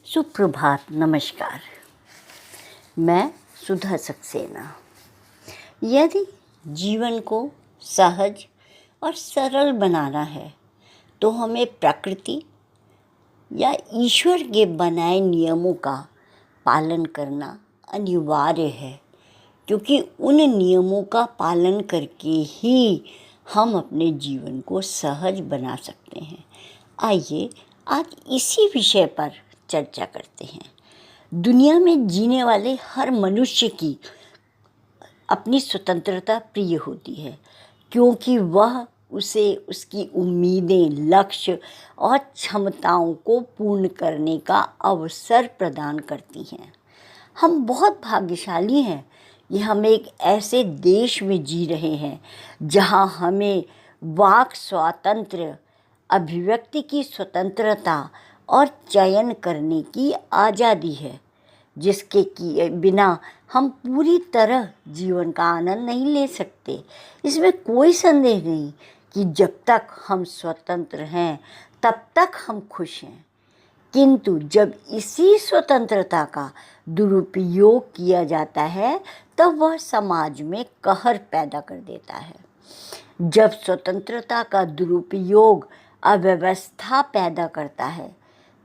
सुप्रभात, नमस्कार। मैं सुधा सक्सेना। यदि जीवन को सहज और सरल बनाना है तो हमें प्रकृति या ईश्वर के बनाए नियमों का पालन करना अनिवार्य है, क्योंकि उन नियमों का पालन करके ही हम अपने जीवन को सहज बना सकते हैं। आइए आज इसी विषय पर चर्चा करते हैं। दुनिया में जीने वाले हर मनुष्य की अपनी स्वतंत्रता प्रिय होती है, क्योंकि वह उसे उसकी उम्मीदें, लक्ष्य और क्षमताओं को पूर्ण करने का अवसर प्रदान करती हैं। हम बहुत भाग्यशाली हैं कि हम एक ऐसे देश में जी रहे हैं जहां हमें वाक स्वातंत्र्य, अभिव्यक्ति की स्वतंत्रता और चयन करने की आज़ादी है, जिसके बिना हम पूरी तरह जीवन का आनंद नहीं ले सकते। इसमें कोई संदेह नहीं कि जब तक हम स्वतंत्र हैं तब तक हम खुश हैं, किंतु जब इसी स्वतंत्रता का दुरुपयोग किया जाता है तब वह समाज में कहर पैदा कर देता है। जब स्वतंत्रता का दुरुपयोग अव्यवस्था पैदा करता है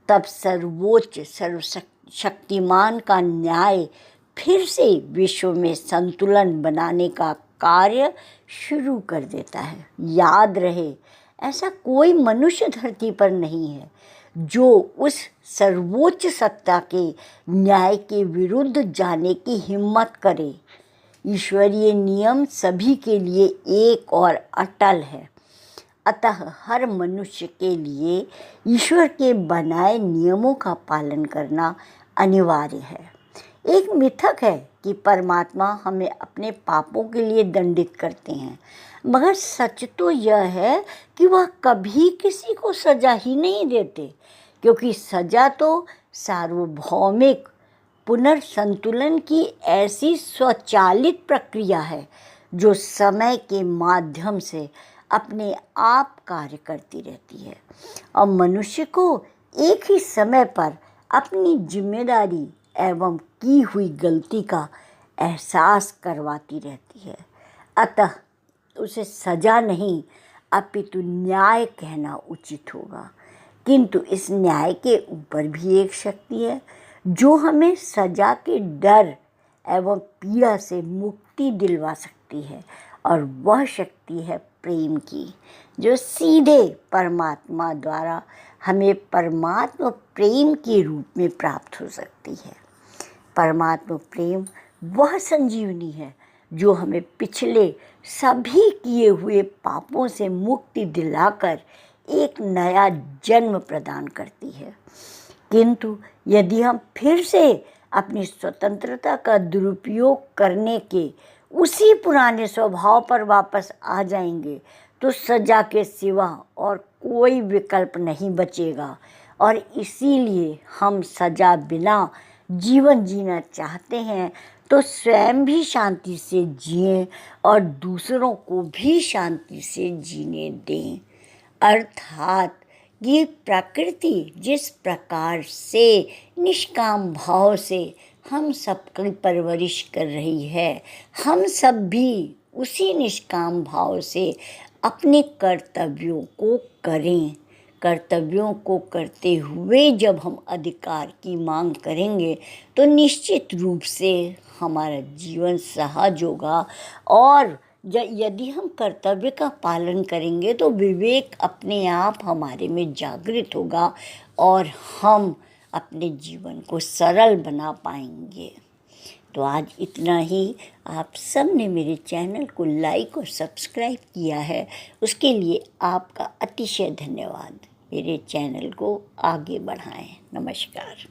तब सर्वोच्च सर्वशक्तिमान का न्याय फिर से विश्व में संतुलन बनाने का कार्य शुरू कर देता है। याद रहे, ऐसा कोई मनुष्य धरती पर नहीं है जो उस सर्वोच्च सत्ता के न्याय के विरुद्ध जाने की हिम्मत करे। ईश्वरीय नियम सभी के लिए एक और अटल है, अतः हर मनुष्य के लिए ईश्वर के बनाए नियमों का पालन करना अनिवार्य है। एक मिथक है कि परमात्मा हमें अपने पापों के लिए दंडित करते हैं, मगर सच तो यह है कि वह कभी किसी को सज़ा ही नहीं देते, क्योंकि सज़ा तो सार्वभौमिक पुनर्संतुलन की ऐसी स्वचालित प्रक्रिया है जो समय के माध्यम से अपने आप कार्य करती रहती है और मनुष्य को एक ही समय पर अपनी जिम्मेदारी एवं की हुई गलती का एहसास करवाती रहती है। अतः उसे सज़ा नहीं अपितु न्याय कहना उचित होगा। किंतु इस न्याय के ऊपर भी एक शक्ति है जो हमें सज़ा के डर एवं पीड़ा से मुक्ति दिलवा सकती है, और वह शक्ति है प्रेम की, जो सीधे परमात्मा द्वारा हमें परमात्मा प्रेम के रूप में प्राप्त हो सकती है। परमात्मा प्रेम वह संजीवनी है जो हमें पिछले सभी किए हुए पापों से मुक्ति दिलाकर एक नया जन्म प्रदान करती है। किंतु यदि हम फिर से अपनी स्वतंत्रता का दुरुपयोग करने के उसी पुराने स्वभाव पर वापस आ जाएंगे तो सज़ा के सिवा और कोई विकल्प नहीं बचेगा, और इसीलिए हम सज़ा बिना जीवन जीना चाहते हैं तो स्वयं भी शांति से जिएं और दूसरों को भी शांति से जीने दें। अर्थात ये प्रकृति जिस प्रकार से निष्काम भाव से हम सबकी परवरिश कर रही है, हम सब भी उसी निष्काम भाव से अपने कर्तव्यों को करें। कर्तव्यों को करते हुए जब हम अधिकार की मांग करेंगे तो निश्चित रूप से हमारा जीवन सहज होगा, और यदि हम कर्तव्य का पालन करेंगे तो विवेक अपने आप हमारे में जागृत होगा और हम अपने जीवन को सरल बना पाएंगे। तो आज इतना ही। आप सब ने मेरे चैनल को लाइक और सब्सक्राइब किया है, उसके लिए आपका अतिशय धन्यवाद। मेरे चैनल को आगे बढ़ाएं। नमस्कार।